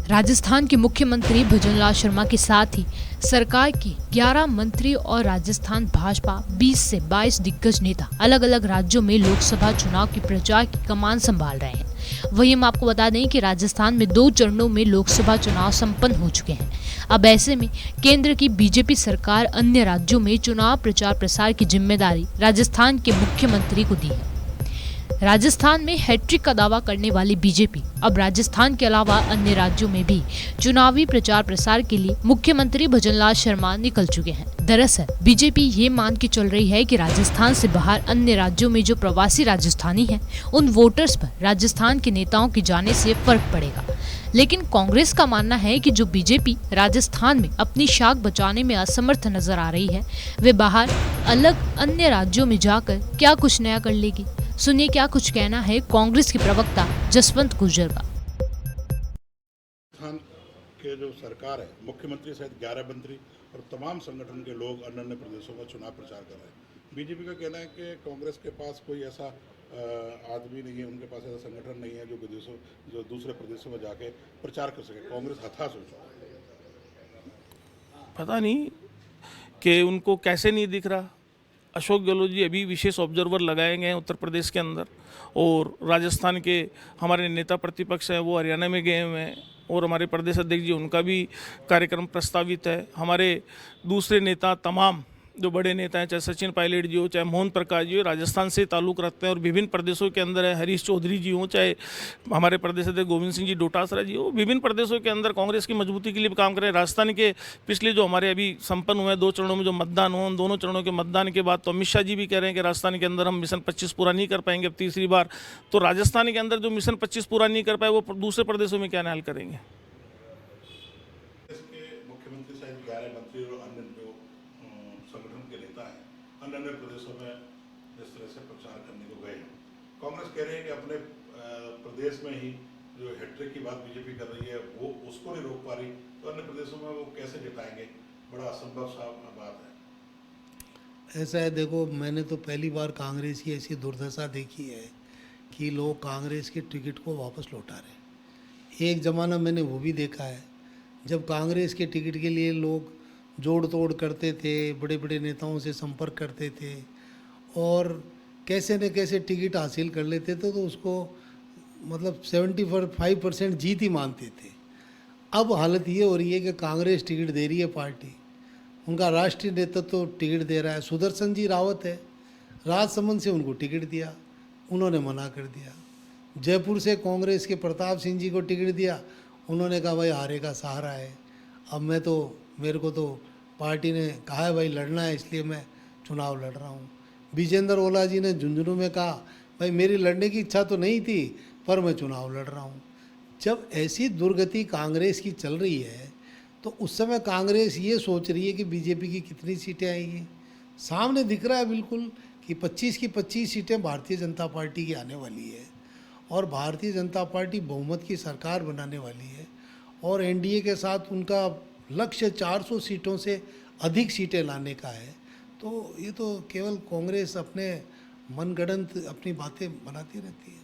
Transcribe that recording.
राजस्थान के मुख्यमंत्री भजनलाल शर्मा के साथ ही सरकार के 11 मंत्री और राजस्थान भाजपा 20 से 22 दिग्गज नेता अलग अलग राज्यों में लोकसभा चुनाव के प्रचार की कमान संभाल रहे हैं। वहीं हम आपको बता दें कि राजस्थान में 2 चरणों में लोकसभा चुनाव संपन्न हो चुके हैं। अब ऐसे में केंद्र की बीजेपी सरकार अन्य राज्यों में चुनाव प्रचार प्रसार की जिम्मेदारी राजस्थान के मुख्यमंत्री को दी है। राजस्थान में हैट्रिक का दावा करने वाली बीजेपी अब राजस्थान के अलावा अन्य राज्यों में भी चुनावी प्रचार प्रसार के लिए मुख्यमंत्री भजनलाल शर्मा निकल चुके हैं। दरअसल बीजेपी ये मान के चल रही है कि राजस्थान से बाहर अन्य राज्यों में जो प्रवासी राजस्थानी हैं, उन वोटर्स पर राजस्थान के नेताओं के जाने से फर्क पड़ेगा। लेकिन कांग्रेस का मानना है कि जो बीजेपी राजस्थान में अपनी शाख बचाने में असमर्थ नजर आ रही है, वे बाहर अलग अन्य राज्यों में जाकर क्या कुछ नया कर लेगी। सुनिए क्या कुछ कहना है कांग्रेस के प्रवक्ता जसवंत गुर्जर का। राजस्थान के जो सरकार है, मुख्यमंत्री सहित 11 मंत्री और तमाम संगठन के लोग अन्य अन्य प्रदेशों में चुनाव प्रचार कर रहे हैं। बीजेपी का कहना है कि कांग्रेस के पास कोई ऐसा आदमी नहीं है, उनके पास ऐसा संगठन नहीं है जो दूसरे प्रदेशों में जाके प्रचार कर सके। कांग्रेस हताश हो चुका है। पता नहीं कि उनको कैसे नहीं दिख रहा। अशोक गहलोत जी अभी विशेष ऑब्जर्वर लगाए गए हैं उत्तर प्रदेश के अंदर, और राजस्थान के हमारे नेता प्रतिपक्ष हैं वो हरियाणा में गए हुए हैं, और हमारे प्रदेश अध्यक्ष जी उनका भी कार्यक्रम प्रस्तावित है। हमारे दूसरे नेता तमाम जो बड़े नेता हैं, चाहे सचिन पायलट जी हो, चाहे मोहन प्रकाश जी हो, राजस्थान से ताल्लुक़ रखते हैं और विभिन्न प्रदेशों के अंदर है। हरीश चौधरी जी हो, चाहे हमारे प्रदेश अध्यक्ष गोविंद सिंह जी डोटासरा जी हो, विभिन्न प्रदेशों के अंदर कांग्रेस की मजबूती के लिए भी काम कर रहे हैं। राजस्थान के पिछले जो हमारे अभी संपन्न हुए 2 चरणों में जो मतदान हुआ, उन दोनों चरणों के मतदान के बाद तो अमित शाह जी भी कह रहे हैं कि राजस्थान के अंदर हम मिशन 25 पूरा नहीं कर पाएंगे अब तीसरी बार। तो राजस्थान के अंदर जो मिशन 25 पूरा नहीं कर पाए, वो दूसरे प्रदेशों में क्या हल करेंगे। मुख्यमंत्री सहित 11 मंत्री और अन्य जो संगठन के नेता हैं अन्य अन्य प्रदेशों में जिस तरह से प्रचार करने को गए हैं, कांग्रेस कह रही है कि अपने प्रदेश में ही जो हैट्रिक की बात बीजेपी कर रही है वो उसको नहीं रोक पा रही, तो अन्य प्रदेशों में वो कैसे जिताएंगे। बड़ा असंभव सा बात है। ऐसा है, देखो मैंने तो पहली बार कांग्रेस की ऐसी दुर्दशा देखी है कि लोग कांग्रेस के टिकट को वापस लौटा रहे। एक ज़माना मैंने वो भी देखा है जब कांग्रेस के टिकट के लिए लोग जोड़ तोड़ करते थे, बड़े बड़े नेताओं से संपर्क करते थे और कैसे न कैसे टिकट हासिल कर लेते थे, तो उसको मतलब 75% जीत ही मानते थे। अब हालत ये हो रही है कि कांग्रेस टिकट दे रही है, पार्टी उनका राष्ट्रीय नेतृत्व तो टिकट दे रहा है। सुदर्शन जी रावत है, राजसमंद से उनको टिकट दिया, उन्होंने मना कर दिया। जयपुर से कांग्रेस के प्रताप सिंह जी को टिकट दिया, उन्होंने कहा भाई हारे का सहारा है। अब मेरे को तो पार्टी ने कहा है भाई लड़ना है, इसलिए मैं चुनाव लड़ रहा हूँ। विजेंद्र ओला जी ने झुंझुनू में कहा भाई मेरी लड़ने की इच्छा तो नहीं थी, पर मैं चुनाव लड़ रहा हूँ। जब ऐसी दुर्गति कांग्रेस की चल रही है तो उस समय कांग्रेस ये सोच रही है कि बीजेपी की कितनी सीटें आएंगी। सामने दिख रहा है बिल्कुल कि 25 की 25 सीटें भारतीय जनता पार्टी की आने वाली है, और भारतीय जनता पार्टी बहुमत की सरकार बनाने वाली है, और एनडीए के साथ उनका लक्ष्य 400 सीटों से अधिक सीटें लाने का है। तो ये तो केवल कांग्रेस अपने मनगढ़ंत अपनी बातें बनाती रहती है।